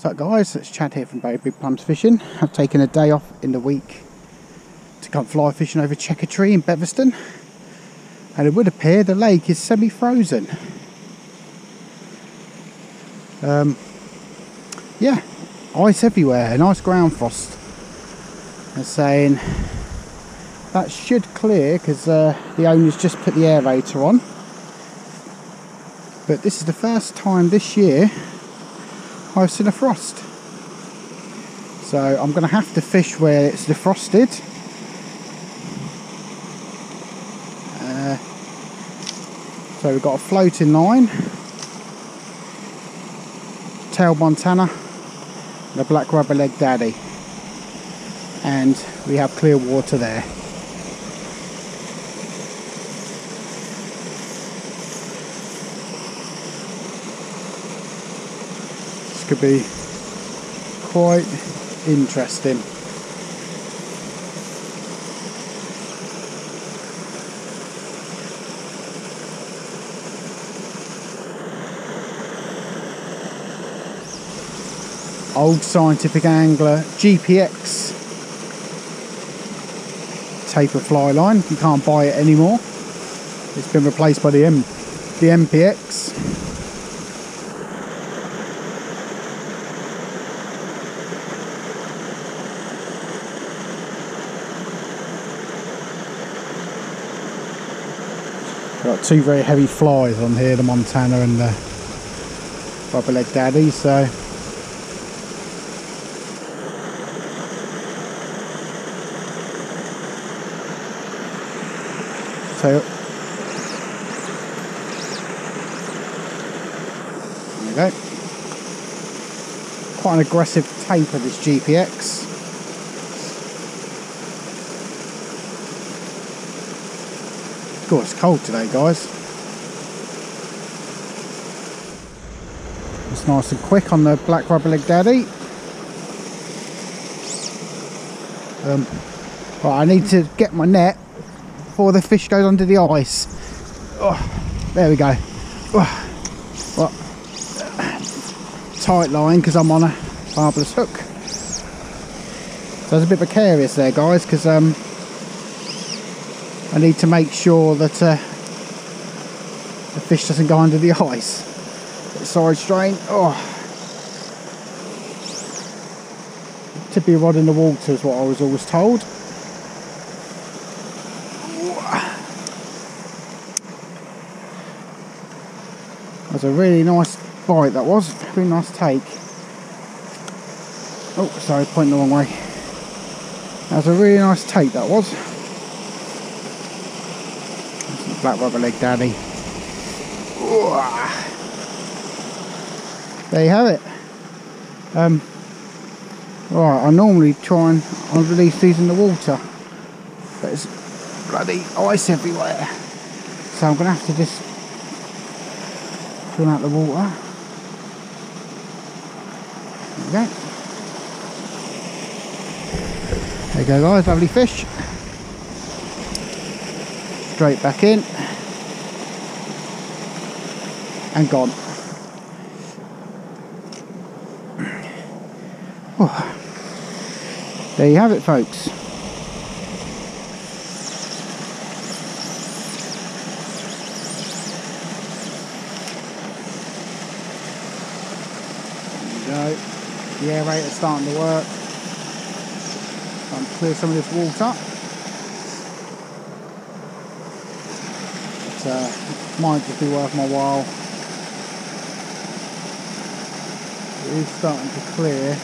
What's up guys, it's Chad here from Very Big Plums Fishing. I've taken a day off in the week to come fly fishing over Chequertree in Beverston, and it would appear the lake is semi-frozen. Yeah, ice everywhere, nice ground frost. They're saying that should clear because the owners just put the aerator on, but this is the first time this year I've seen a frost, so I'm going to have to fish where it's defrosted. So we've got a floating line, tail Montana, and a black rubber leg daddy, and we have clear water there. Could be quite interesting. Old Scientific Angler GPX taper fly line. You can't buy it anymore. It's been replaced by the MPX. Got two very heavy flies on here, the Montana and the rubber leg daddy, so there we go. Quite an aggressive taper, this GPX. God, it's cold today, guys. It's nice and quick on the black rubber leg daddy. Right, I need to get my net before the fish goes under the ice. Oh, there we go. Oh, tight line because I'm on a barbless hook. So it's a bit precarious there, guys, because I need to make sure that the fish doesn't go under the ice. Side strain. Oh, tip your rod in the water is what I was always told. That was a really nice bite. That was a really nice take. Oh, sorry, pointing the wrong way. That was a really nice take. That was. Black rubber leg daddy. There you have it. Right, I normally try and release these in the water, but it's bloody ice everywhere, so I'm gonna have to just pull out the water. There you go, guys, lovely fish. Straight back in and gone. Oh. There you have it, folks. There you go. The aerator's starting to work. I'm going to clear some of this water. Might just be worth my while. It is starting to clear.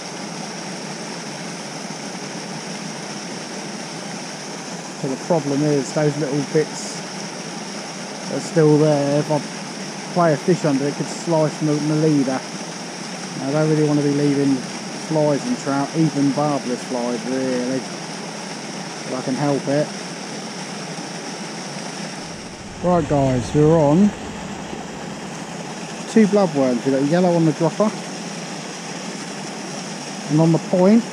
So the problem is those little bits are still there. If I play a fish under it, could slice my leader. I don't really want to be leaving flies and trout, even barbless flies really, if I can help it. Right guys, we're on two bloodworms. We've got a yellow on the dropper, and on the point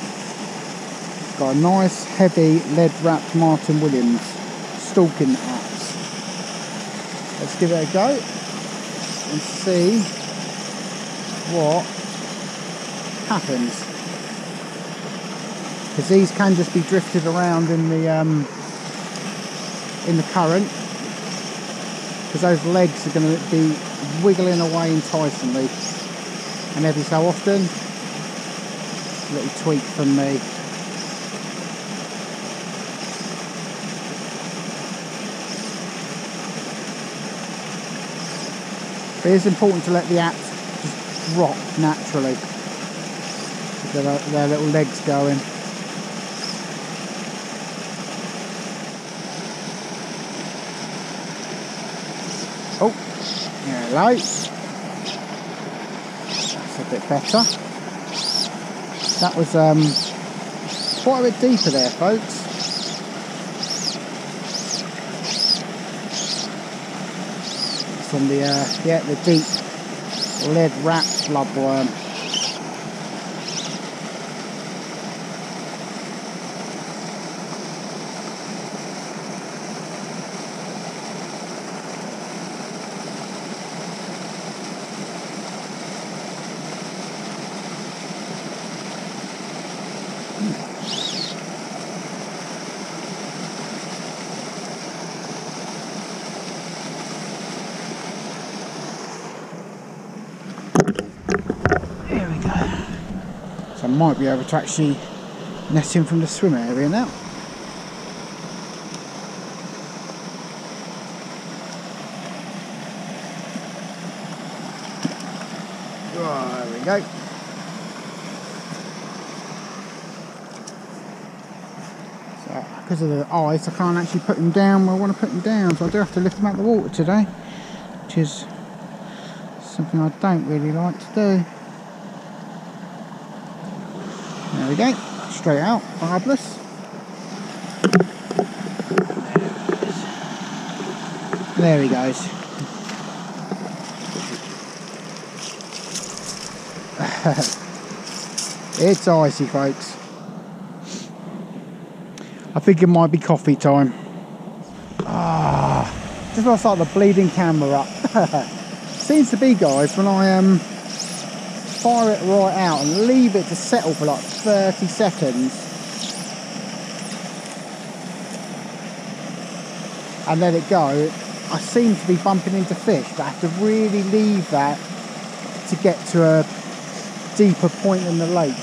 got a nice heavy lead wrapped Martin Williams stalking apps. Let's give it a go and see what happens, because these can just be drifted around in the current, because those legs are going to be wiggling away enticingly, and every so often a little tweak from me. But it's important to let the apps just drop naturally, with their little legs going. Oh, hello. That's a bit better. That was quite a bit deeper there, folks. It's on the the deep lead wrapped bloodworm. So I might be able to actually net him from the swim area now. Oh, there we go. So because of the ice, I can't actually put him down where I want to put him down, so I do have to lift him out of the water today, which is something I don't really like to do. There we go, straight out, marvellous. There he goes. It's icy, folks. I think it might be coffee time. Just want to start the bleeding camera up. Seems to be, guys, when I fire it right out and leave it to settle for like 30 seconds and let it go, I seem to be bumping into fish, but I have to really leave that to get to a deeper point in the lake.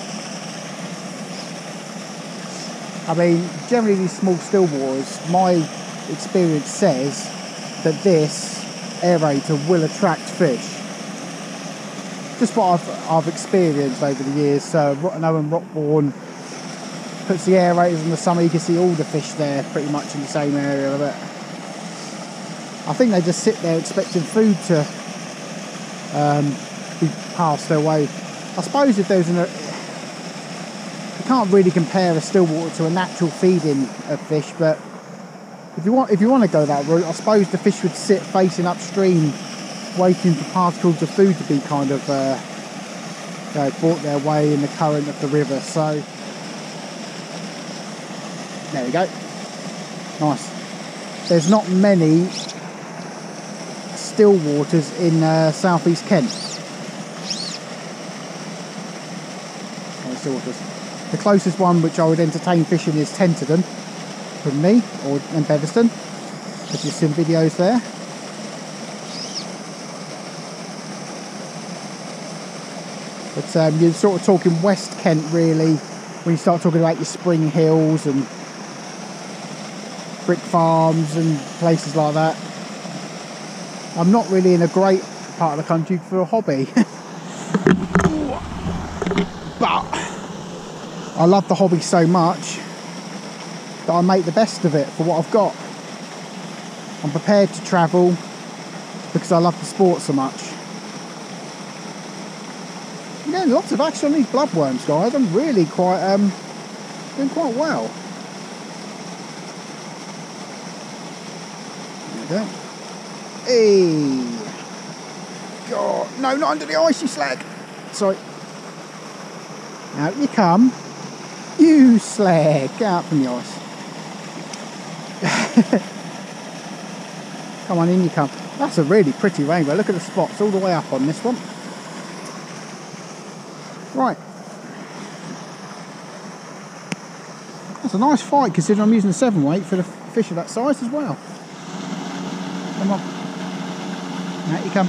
I mean, generally these small still waters, my experience says that this aerator will attract fish. Just what I've experienced over the years. So I know when Rockbourne puts the aerators in the summer, you can see all the fish there pretty much in the same area of it. I think they just sit there expecting food to be passed their way. I suppose if there's you can't really compare a still water to a natural feeding of fish, but if you want to go that route, I suppose the fish would sit facing upstream, waiting for particles of food to be kind of brought their way in the current of the river. So there we go, nice. There's not many still waters in southeast Kent. Still waters. The closest one which I would entertain fishing is Tenterden from me, and Beverston, as you've seen videos there. But you're sort of talking West Kent really when you start talking about your Spring Hills and brick farms and places like that. I'm not really in a great part of the country for a hobby. But I love the hobby so much that I make the best of it for what I've got. I'm prepared to travel because I love the sport so much. I'm getting lots of action on these bloodworms, guys. I'm really quite doing quite well. There we go. Hey, God, no, not under the ice, you slag. Sorry. Out you come, you slag. Get out from the ice. Come on, in you come. That's a really pretty rainbow. Look at the spots all the way up on this one. Right, That's a nice fight considering I'm using a 7 weight for the fish of that size as well. Come on. Out you come.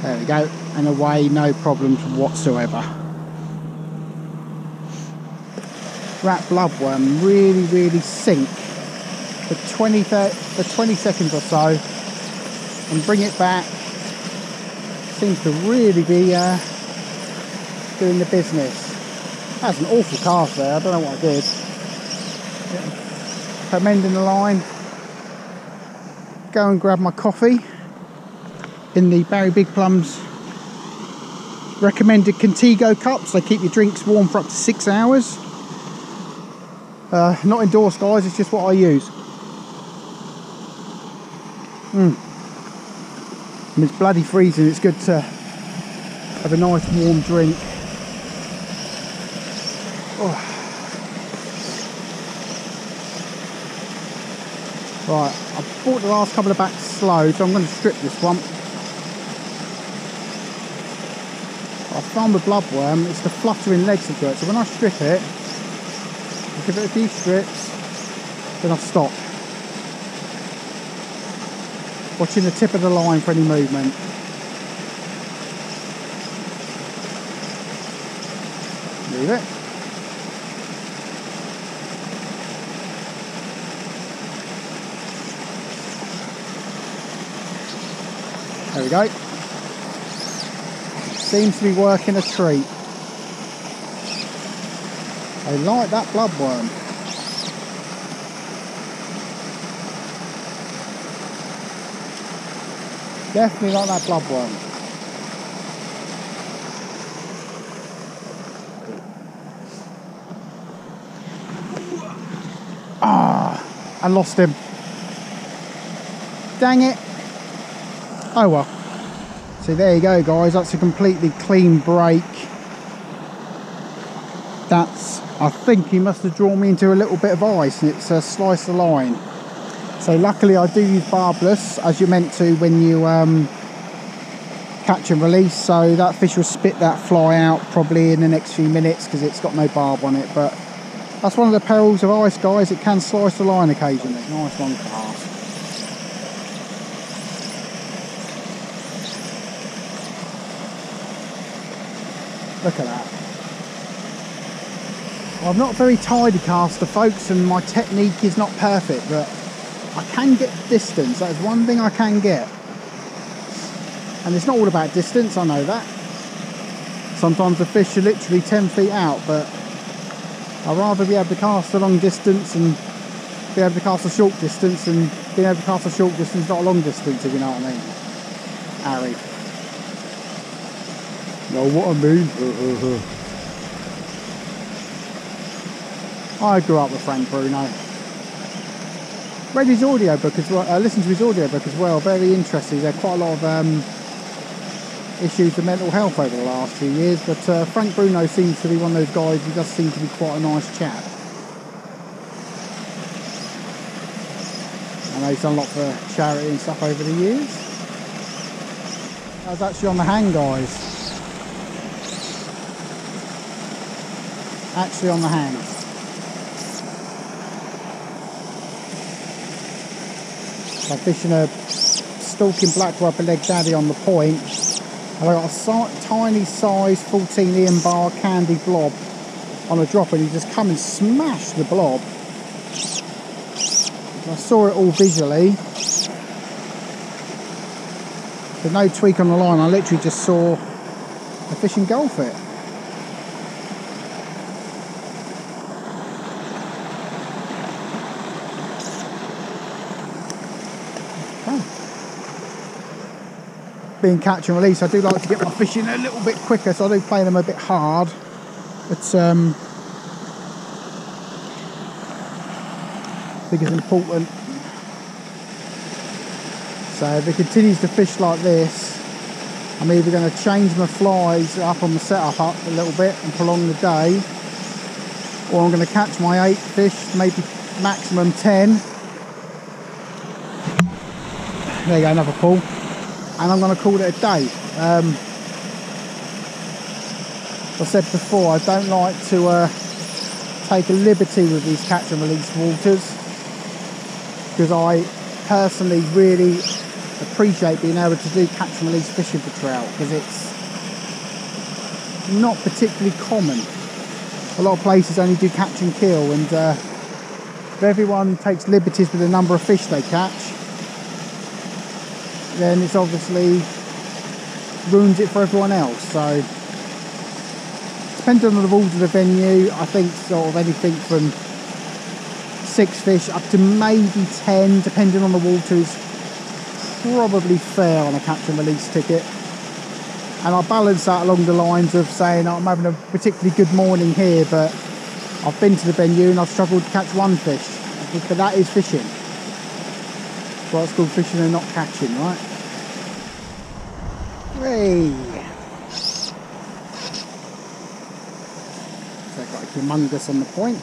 There we go. And away, no problems whatsoever. Rat bloodworm really sink for 20 seconds or so and bring it back. Seems to really be doing the business. That's an awful cast there. I don't know what I did. I'm ending the line. Go and grab my coffee in the Barry Big Plum's recommended Contigo cups. They keep your drinks warm for up to 6 hours. Not endorsed, guys, it's just what I use. And it's bloody freezing. It's good to have a nice warm drink. Oh. Right, I've bought the last couple of backs slow, so I'm going to strip this one. I found the bloodworm, it's the fluttering legs that do it, so when I strip it, I give it a few strips, then I stop. Watching the tip of the line for any movement. Leave it. There we go. Seems to be working a treat. I like that bloodworm. Definitely like that bloodworm. Ah, I lost him. Dang it. Oh well. So there you go, guys. That's a completely clean break. That's, I think he must have drawn me into a little bit of ice, and it's a slice of line. So luckily I do use barbless, as you're meant to when you catch and release. So that fish will spit that fly out probably in the next few minutes because it's got no barb on it. But that's one of the perils of ice, guys. It can slice the line occasionally. Nice long cast. Look at that. I'm not a very tidy caster, folks, and my technique is not perfect, but I can get distance. That is one thing I can get. And it's not all about distance, I know that. Sometimes the fish are literally 10 feet out, but I'd rather be able to cast a long distance and be able to cast a short distance and being able to cast a short distance, not a long distance, if you know what I mean. Harry. Know what I mean? I grew up with Frank Bruno. Read his audiobook as well, listened to his audiobook as well, very interesting. There are quite a lot of issues with mental health over the last few years, but Frank Bruno seems to be one of those guys who does seem to be quite a nice chap. I know he's done a lot for charity and stuff over the years. I was actually on the hang, guys. Actually on the hang. I'm fishing a stalking black rubber-legged daddy on the point, and I got a tiny size 14 Ian bar candy blob on a drop, and he just come and smashed the blob. I saw it all visually. There's no tweak on the line, I literally just saw the fish engulf it. Being catch and release, I do like to get my fish in a little bit quicker, so I do play them a bit hard. But I think it's important. So if it continues to fish like this, I'm either going to change my flies up on the setup up a little bit and prolong the day, or I'm going to catch my 8 fish, maybe maximum 10. There you go, another pull. And I'm going to call it a day. I said before, I don't like to take a liberty with these catch and release waters, because I personally really appreciate being able to do catch and release fishing for trout, because it's not particularly common. A lot of places only do catch and kill, and if everyone takes liberties with the number of fish they catch, then it's obviously ruins it for everyone else. So depending on the rules of the venue, I think sort of anything from 6 fish up to maybe 10, depending on the water, is probably fair on a catch and release ticket. And I balance that along the lines of saying, I'm having a particularly good morning here, but I've been to the venue and I've struggled to catch 1 fish. But that is fishing. Well, it's called fishing and not catching, right? Hey! So I've got a humongous on the point.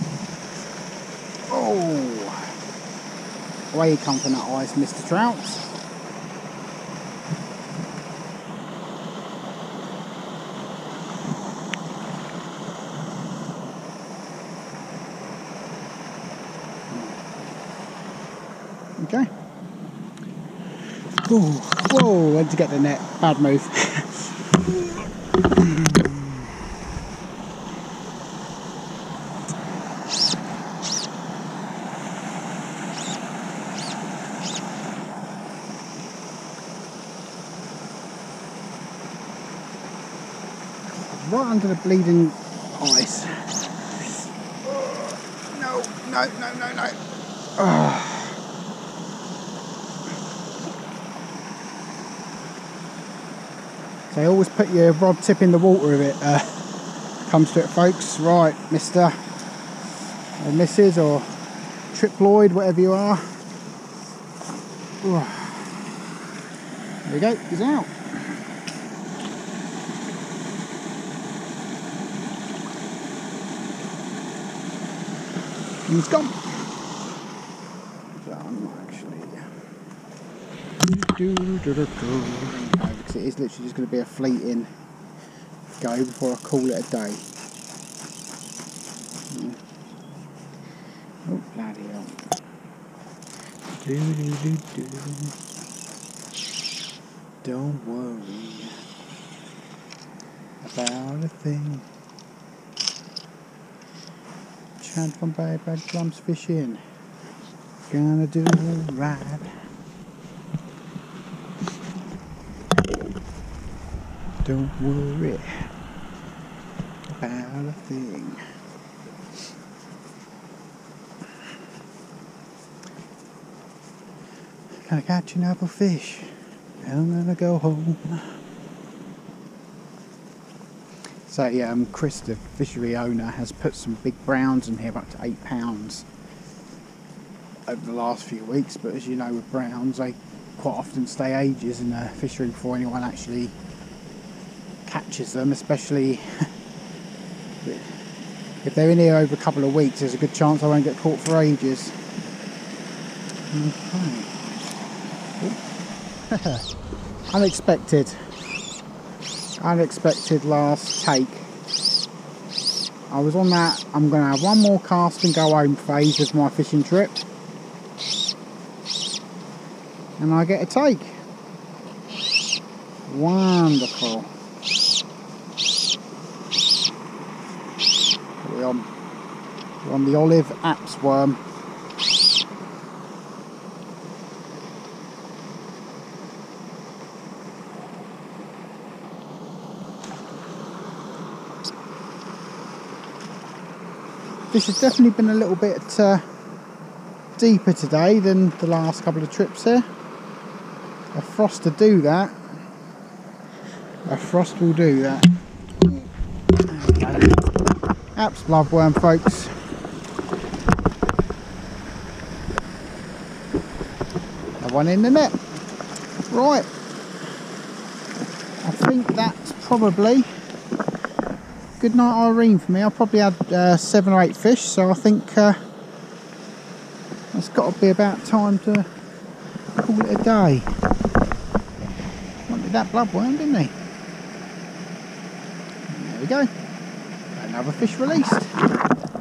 Oh! Away you come from that ice, Mr. Trout. Okay. Ooh, whoa, where'd you get the net? Bad move. Right under the bleeding ice. No, no, no, no, no. Oh. So always put your rod tip in the water if it comes to it, folks. Right, Mr. or Mrs. or Triploid, whatever you are. There we go, he's out. And he's gone. Because it is literally just going to be a fleeting go before I call it a day. Oh, bloody hell. Don't worry about a thing. Chant from Bad Drums fishing. Gonna do right. Don't worry about a thing. Gonna catch an apple fish. I'm gonna go home. So yeah, Chris, the fishery owner, has put some big browns in here, up to £8 over the last few weeks. But as you know, with browns, they quite often stay ages in the fishery before anyone actually catches them, especially if they're in here over a couple of weeks. There's a good chance I won't get caught for ages. Okay. Unexpected last take. I was on that I'm going to have one more cast and go home phase of my fishing trip, and I get a take. Wonderful. We're on the olive apps worm. This has definitely been a little bit deeper today than the last couple of trips here. A frost to do that. A frost will do that. There we go. Apps bloodworm, folks. Have one in the net. Right. I think that's probably good night Irene for me. I probably had 7 or 8 fish, so I think it's got to be about time to call it a day. Wanted that bloodworm, didn't he? There we go. another fish released.